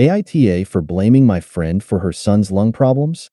AITA for blaming my friend for her son's lung problems?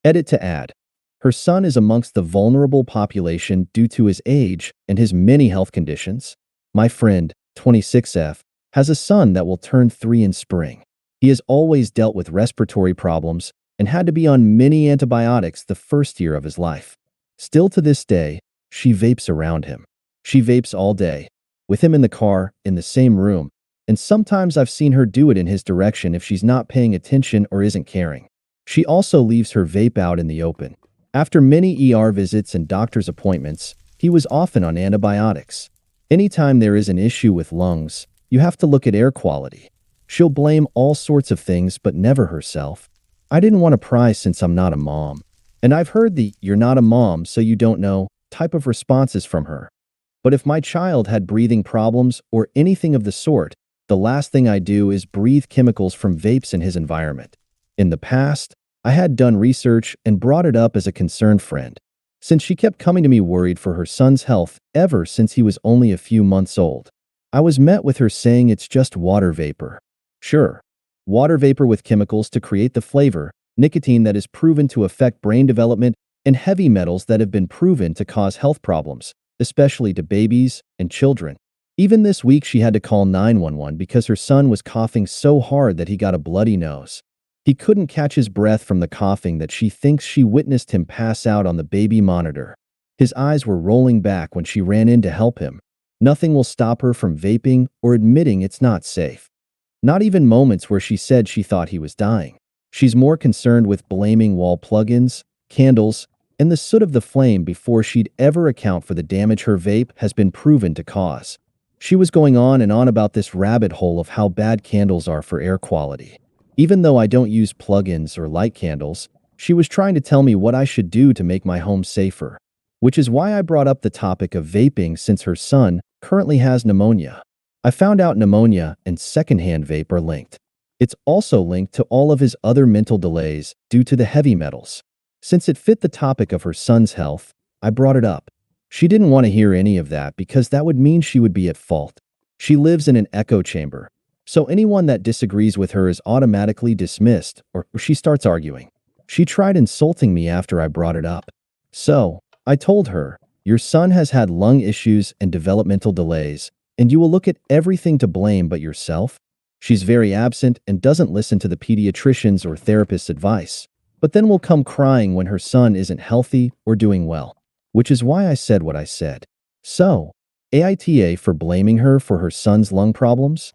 Edit to add. Her son is amongst the vulnerable population due to his age and his many health conditions. My friend, 26F, has a son that will turn 3 in spring. He has always dealt with respiratory problems and had to be on many antibiotics the first year of his life. Still to this day, she vapes around him. She vapes all day, with him in the car, in the same room, and sometimes I've seen her do it in his direction if she's not paying attention or isn't caring. She also leaves her vape out in the open. After many ER visits and doctor's appointments, he was often on antibiotics. Anytime there is an issue with lungs, you have to look at air quality. She'll blame all sorts of things but never herself. I didn't want to pry since I'm not a mom. And I've heard the "you're not a mom so you don't know" type of responses from her. But if my child had breathing problems or anything of the sort, the last thing I do is breathe chemicals from vapes in his environment. In the past, I had done research and brought it up as a concerned friend, since she kept coming to me worried for her son's health ever since he was only a few months old. I was met with her saying it's just water vapor. Sure, water vapor with chemicals to create the flavor, nicotine that is proven to affect brain development, and heavy metals that have been proven to cause health problems, especially to babies and children. Even this week she had to call 911 because her son was coughing so hard that he got a bloody nose. He couldn't catch his breath from the coughing that she thinks she witnessed him pass out on the baby monitor. His eyes were rolling back when she ran in to help him. Nothing will stop her from vaping or admitting it's not safe. Not even moments where she said she thought he was dying. She's more concerned with blaming wall plugins, candles, and the soot of the flame before she'd ever account for the damage her vape has been proven to cause. She was going on and on about this rabbit hole of how bad candles are for air quality. Even though I don't use plugins or light candles, she was trying to tell me what I should do to make my home safer. Which is why I brought up the topic of vaping since her son currently has pneumonia. I found out pneumonia and secondhand vape are linked. It's also linked to all of his other mental delays due to the heavy metals. Since it fit the topic of her son's health, I brought it up. She didn't want to hear any of that because that would mean she would be at fault. She lives in an echo chamber, so anyone that disagrees with her is automatically dismissed or she starts arguing. She tried insulting me after I brought it up. So, I told her, your son has had lung issues and developmental delays, and you will look at everything to blame but yourself? She's very absent and doesn't listen to the pediatrician's or therapist's advice, but then will come crying when her son isn't healthy or doing well. Which is why I said what I said. So, AITA for blaming her for her son's lung problems?